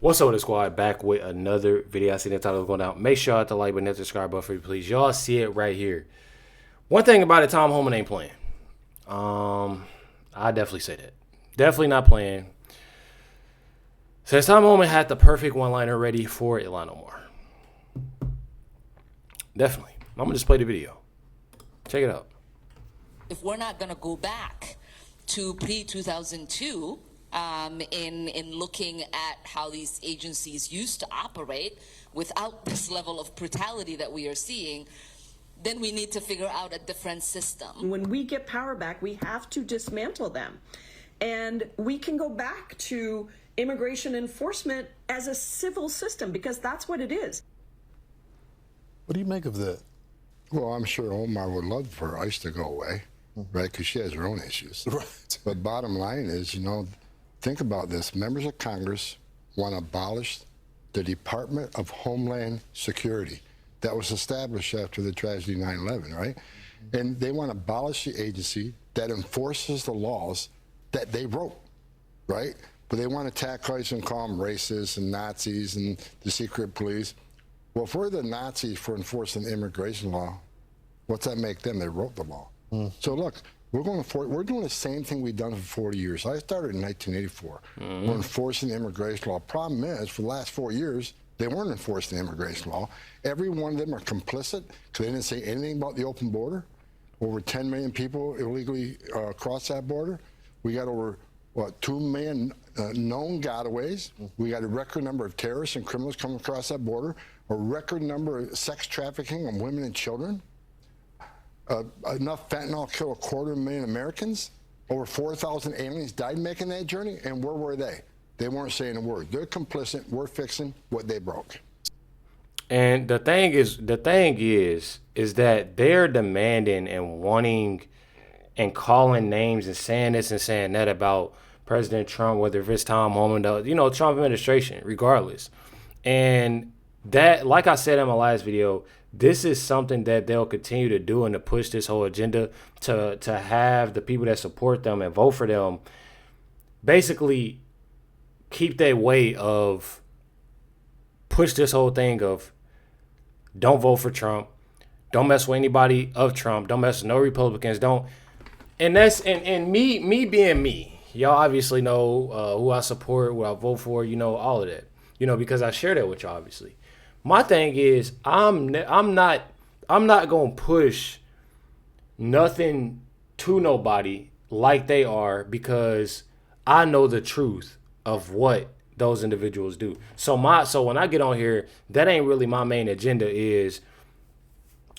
What's up with the squad? Back with another video. I see the title going down. Make sure y'all hit the like button and subscribe button for me, please. Y'all see it right here. One thing about it, Tom Homan ain't playing. I definitely say that. Definitely not playing. Since Tom Homan had the perfect one-liner ready for Ilhan Omar. Definitely. I'm gonna just play the video. Check it out. If we're not gonna go back to pre-2002, in looking at how these agencies used to operate without this level of brutality that we are seeing, then we need to figure out a different system. When we get power back, we have to dismantle them. And we can go back to immigration enforcement as a civil system, because that's what it is. What do you make of that? Well, I'm sure Omar would love for ICE to go away, right? Because she has her own issues. Right. But bottom line is, think about this. Members of Congress want to abolish the Department of Homeland Security that was established after the tragedy 9/11, right? And they want to abolish the agency that enforces the laws that they wrote, right? But they want to attack ICE and call them racists and Nazis and the secret police. Well, if we're the Nazis for enforcing the immigration law, what's that make them? They wrote the law. So look, we're doing the same thing we've done for 40 years. I started in 1984. We're enforcing the immigration law. Problem is, for the last 4 years, they weren't enforcing the immigration law. Every one of them are complicit because they didn't say anything about the open border. Over 10 million people illegally cross that border. We got over, 2 million known gotaways. We got a record number of terrorists and criminals coming across that border. A record number of sex trafficking of women and children. Enough fentanyl to kill 250,000 Americans. Over 4,000 aliens died making that journey, and where were they? They weren't saying a word. They're complicit. We're fixing what they broke. And the thing is that they're demanding and wanting and calling names and saying this and saying that about President Trump, whether if it's Tom Homan, Trump administration, regardless. And that, like I said in my last video, this is something that they'll continue to do and to push this whole agenda to have the people that support them and vote for them basically keep their way of push this whole thing of don't vote for Trump, don't mess with anybody of Trump, don't mess with no Republicans, don't. And that's and me being me, y'all obviously know who I support, what I vote for, all of that, because I share that with y'all obviously. My thing is, I'm not gonna push nothing to nobody like they are, because I know the truth of what those individuals do. So when I get on here, that ain't really my main agenda. Is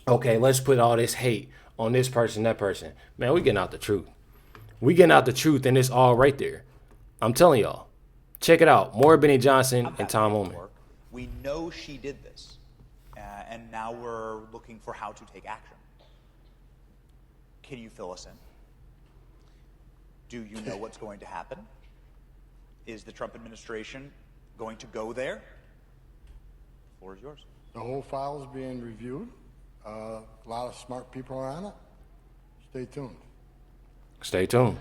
okay, let's put all this hate on this person, that person. Man, we getting out the truth. We getting out the truth, and it's all right there. I'm telling y'all, check it out. More Benny Johnson and Tom Homan. We know she did this, and now we're looking for how to take action. Can you fill us in? Do you know what's going to happen? Is the Trump administration going to go there? The floor is yours. The whole file is being reviewed. A lot of smart people are on it. Stay tuned. Stay tuned.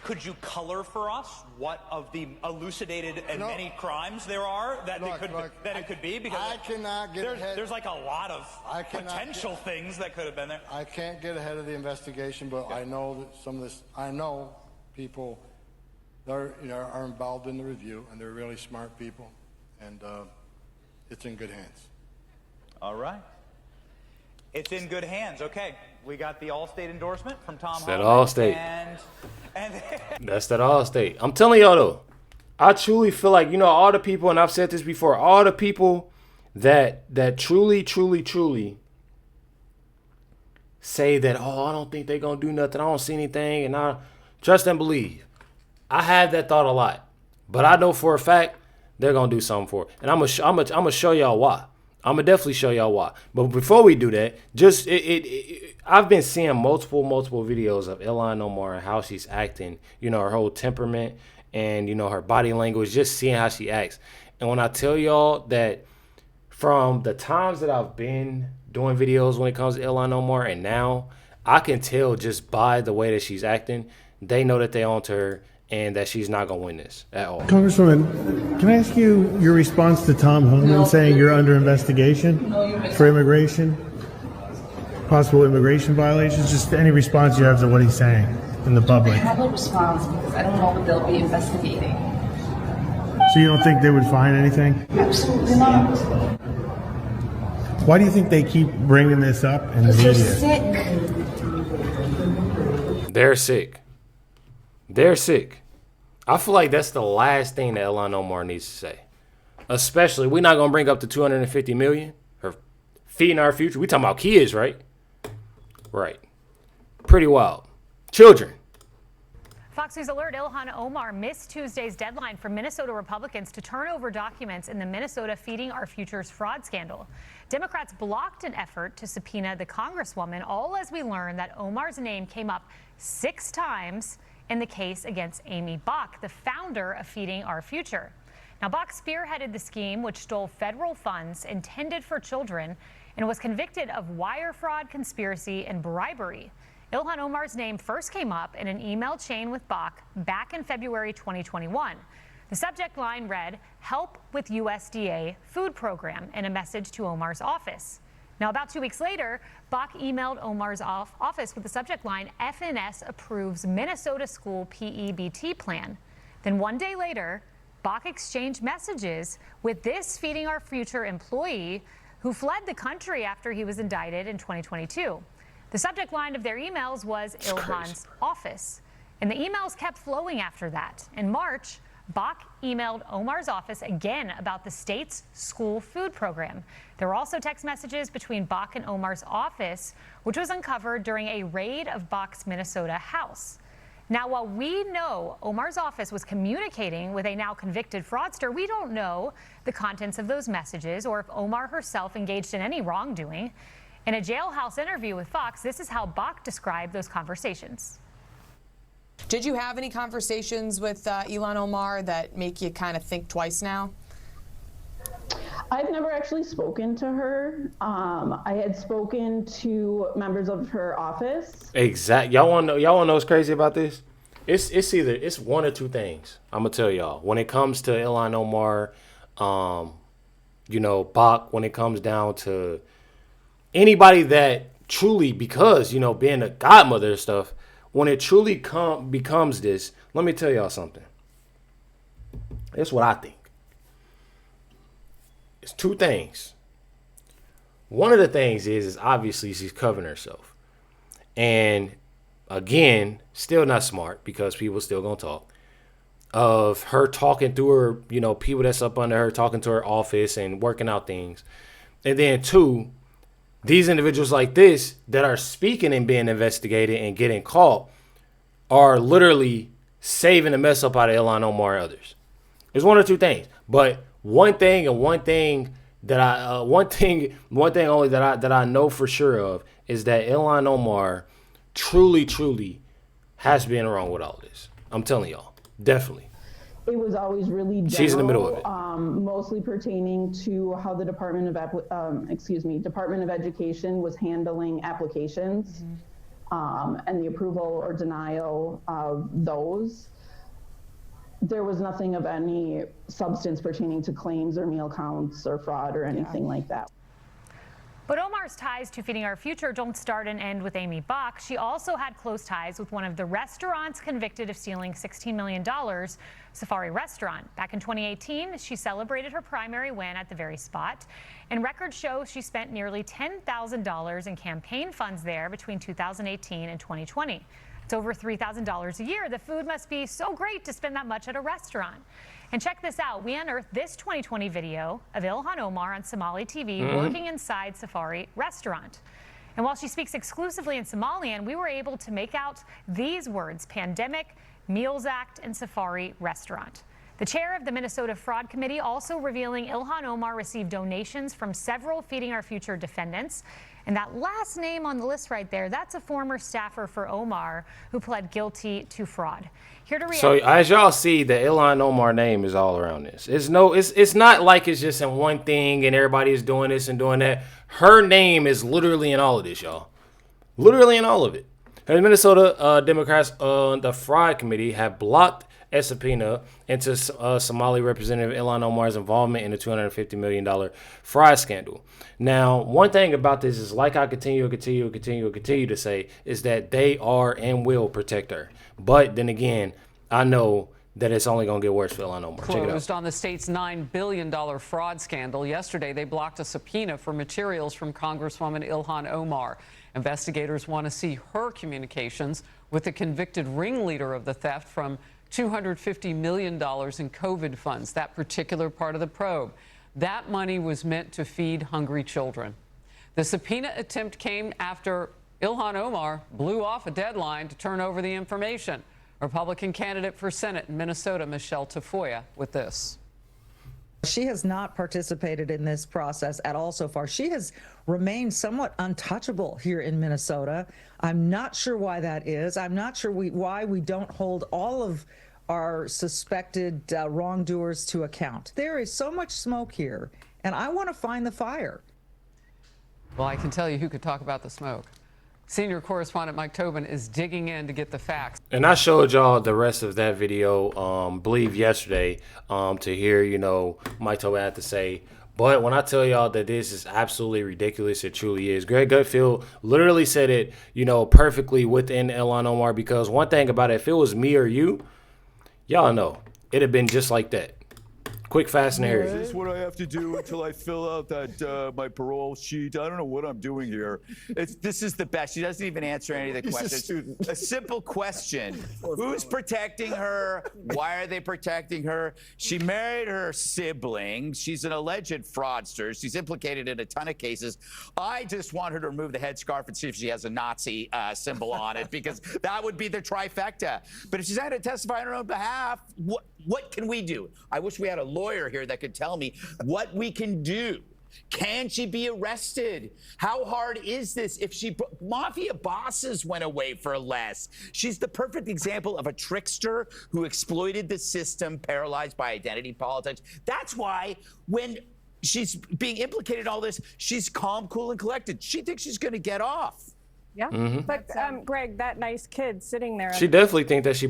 Could you color for us what of the elucidated and many crimes there are that it could be? Because I cannot get ahead. There's like a lot of potential things that could have been there. I can't get ahead of the investigation, but I know that some of this. I know people that are involved in the review, and they're really smart people, and it's in good hands. All right. It's in good hands. Okay, we got the Allstate endorsement from Tom Homan. That Allstate. And That's that Allstate. I'm telling y'all though, I truly feel like, all the people, and I've said this before, all the people that truly say that, I don't think they're gonna do nothing, I don't see anything, and I trust and believe. I have that thought a lot, but I know for a fact they're gonna do something for it, and I'm gonna show y'all why. I'm gonna definitely show y'all why. But before we do that, I've been seeing multiple videos of Ilhan Omar and how she's acting, her whole temperament and, her body language, just seeing how she acts. And when I tell y'all that from the times that I've been doing videos when it comes to Ilhan Omar and now, I can tell just by the way that she's acting, they know that they own her and that she's not going to win this at all. Congresswoman, can I ask you your response to Tom Homan saying you're under investigation for immigration, possible immigration violations? Just any response you have to what he's saying in the public. I have a response because I don't know what they'll be investigating. So you don't think they would find anything? Absolutely not. Why do you think they keep bringing this up in the media? They're sick. They're sick. I feel like that's the last thing that Ilhan Omar needs to say. Especially, we're not going to bring up the $250 million. Her feeding our future. We talking about kids, right? Right. Pretty wild. Children. Fox News alert, Ilhan Omar missed Tuesday's deadline for Minnesota Republicans to turn over documents in the Minnesota Feeding Our Futures fraud scandal. Democrats blocked an effort to subpoena the Congresswoman, all as we learned that Omar's name came up 6 times in the case against Amy Bach, the founder of Feeding Our Future. Now, Bach spearheaded the scheme, which stole federal funds intended for children and was convicted of wire fraud, conspiracy, and bribery. Ilhan Omar's name first came up in an email chain with Bach back in February 2021. The subject line read, "Help with USDA food program," in a message to Omar's office. Now, about 2 weeks later, Bach emailed Omar's office with the subject line, "FNS approves Minnesota school PEBT plan." Then 1 day later, Bach exchanged messages with this Feeding Our Future employee who fled the country after he was indicted in 2022. The subject line of their emails was Ilhan's office. And the emails kept flowing after that. In March, Bach emailed Omar's office again about the state's school food program. There were also text messages between Bach and Omar's office, which was uncovered during a raid of Bach's Minnesota house. Now, while we know Omar's office was communicating with a now convicted fraudster, we don't know the contents of those messages or if Omar herself engaged in any wrongdoing. In a jailhouse interview with Fox, this is how Bach described those conversations. Did you have any conversations with Ilhan Omar that make you kind of think twice now? I've never actually spoken to her. I had spoken to members of her office. Exactly. Y'all want to know what's crazy about this? It's one or two things. I'm gonna tell y'all. When it comes to Ilhan Omar, Bach, when it comes down to anybody that truly, because, being a godmother and stuff, when it truly becomes this, let me tell y'all something. It's what I think. It's two things. One of the things is obviously she's covering herself. And again, still not smart because people still gonna talk. Of her talking through her, people that's up under her, talking to her office and working out things. And then two, these individuals like this that are speaking and being investigated and getting caught are literally saving the mess up out of Ilhan Omar and others. It's one or two things. But one thing only that I know for sure of is that Ilhan Omar truly has been wrong with all this. I'm telling y'all, definitely. It was always really general, she's in the middle of it, mostly pertaining to how the Department of Education was handling applications, and the approval or denial of those. There was nothing of any substance pertaining to claims or meal counts or fraud or anything like that. But Omar's ties to Feeding Our Future don't start and end with Amy Bach. She also had close ties with one of the restaurants convicted of stealing $16 million, Safari Restaurant. Back in 2018, she celebrated her primary win at the very spot. And records show she spent nearly $10,000 in campaign funds there between 2018 and 2020. It's over $3,000 a year. The food must be so great to spend that much at a restaurant. And check this out. We unearthed this 2020 video of Ilhan Omar on Somali TV working inside Safari Restaurant. And while she speaks exclusively in Somalian, we were able to make out these words: Pandemic, Meals Act, and Safari Restaurant. The chair of the Minnesota Fraud Committee also revealing Ilhan Omar received donations from several Feeding Our Future defendants. And that last name on the list right there, that's a former staffer for Omar who pled guilty to fraud. Here to react. So as y'all see, the Ilhan Omar name is all around this. It's not like it's just in one thing and everybody is doing this and doing that. Her name is literally in all of this, y'all. literally in all of it. And the Minnesota Democrats on the fraud committee have blocked a subpoena into Somali Representative Ilhan Omar's involvement in the $250 million fraud scandal. Now, one thing about this is, like I continue to say, is that they are and will protect her. But then again, I know that it's only going to get worse for Ilhan Omar. Check it out. Closed on the state's $9 billion fraud scandal. Yesterday, they blocked a subpoena for materials from Congresswoman Ilhan Omar. Investigators want to see her communications with the convicted ringleader of the theft from $250 million in COVID funds, that particular part of the probe. That money was meant to feed hungry children. The subpoena attempt came after Ilhan Omar blew off a deadline to turn over the information. Republican candidate for Senate in Minnesota, Michelle Tafoya, with this. She has not participated in this process at all so far. She has remained somewhat untouchable here in Minnesota. I'm not sure why that is. I'm not sure why we don't hold all of our suspected wrongdoers to account. There is so much smoke here, and I want to find the fire. Well, I can tell you who could talk about the smoke. Senior correspondent Mike Tobin is digging in to get the facts. And I showed y'all the rest of that video, believe yesterday, to hear, Mike Tobin had to say. But when I tell y'all that this is absolutely ridiculous, it truly is. Greg Gutfeld literally said it, perfectly within Ilhan Omar, because one thing about it, if it was me or you, y'all know, it'd have been just like that. Quick, fast, and hairy. Is this what I have to do until I fill out that my parole sheet? I don't know what I'm doing here. This is the best. She doesn't even answer any of the questions. A simple question. Who's protecting her? Why are they protecting her? She married her sibling. She's an alleged fraudster. She's implicated in a ton of cases. I just want her to remove the headscarf and see if she has a Nazi symbol on it, because that would be the trifecta. But if she's had to testify on her own behalf, what can we do? I wish we had a lawyer here that could tell me what we can do. Can she be arrested? How hard is this? If mafia bosses went away for less. She's the perfect example of a trickster who exploited the system, paralyzed by identity politics. That's why when she's being implicated in all this, she's calm, cool, and collected. She thinks she's going to get off. Yeah, but Greg, that nice kid sitting there. She definitely thinks that she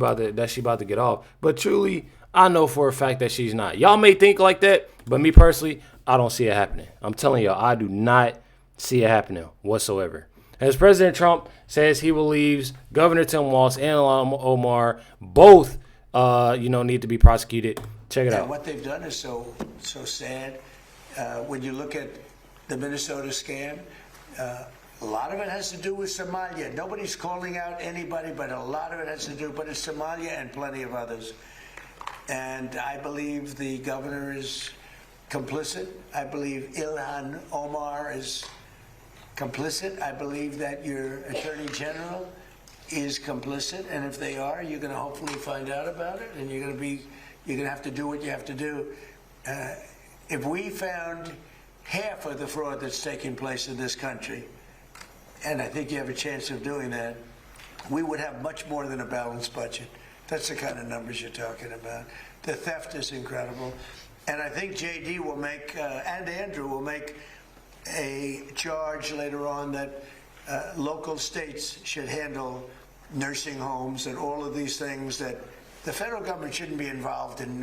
about to get off. But truly, I know for a fact that she's not. Y'all may think like that, but me personally, I don't see it happening. I'm telling y'all, I do not see it happening whatsoever. As President Trump says he believes Governor Tim Walz and Ilhan Omar both, need to be prosecuted. Check it out. What they've done is so sad. When you look at the Minnesota scam, a lot of it has to do with Somalia. Nobody's calling out anybody, but a lot of it has to do, but it's Somalia and plenty of others. And I believe the governor is complicit. I believe Ilhan Omar is complicit. I believe that your attorney general is complicit. And if they are, you're going to hopefully find out about it, and you're going to have to do what you have to do. If we found half of the fraud that's taking place in this country, and I think you have a chance of doing that, we would have much more than a balanced budget. That's the kind of numbers you're talking about. The theft is incredible. And I think JD will make, and Andrew will make a charge later on that local states should handle nursing homes and all of these things, that the federal government shouldn't be involved in.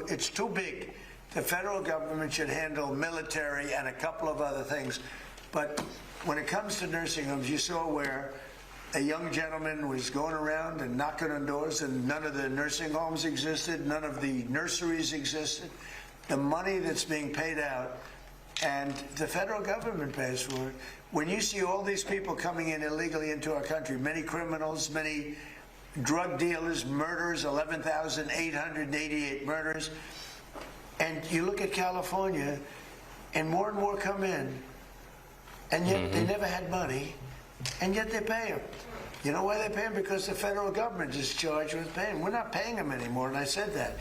It's too big. The federal government should handle military and a couple of other things. But when it comes to nursing homes, you saw where a young gentleman was going around and knocking on doors, and none of the nursing homes existed, none of the nurseries existed. The money that's being paid out, and the federal government pays for it. When you see all these people coming in illegally into our country, many criminals, many drug dealers, murderers, 11,888 murders, and you look at California, and more come in, and yet they never had money, and yet they pay them. You know why they pay them? Because the federal government is charged with paying. We're not paying them anymore, and I said that.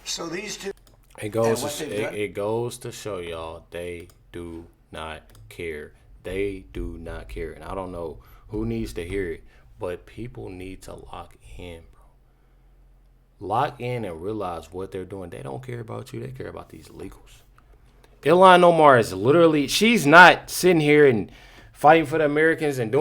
So these two... It goes to show y'all, they do not care. They do not care. And I don't know who needs to hear it, but people need to lock in, bro. Lock in and realize what they're doing. They don't care about you. They care about these illegals. Ilhan Omar is literally, she's not sitting here and fighting for the Americans and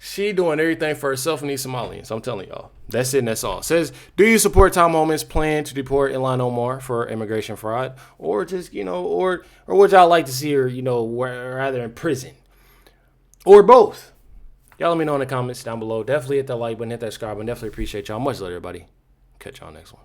she doing everything for herself and these Somalians. I'm telling y'all. That's it in that song. It says, do you support Tom Homan's plan to deport Ilhan Omar for immigration fraud? Or just, or would y'all like to see her, rather in prison? Or both? Y'all let me know in the comments down below. Definitely hit that like button, hit that subscribe button. Definitely appreciate y'all. Much love, everybody. Catch y'all next one.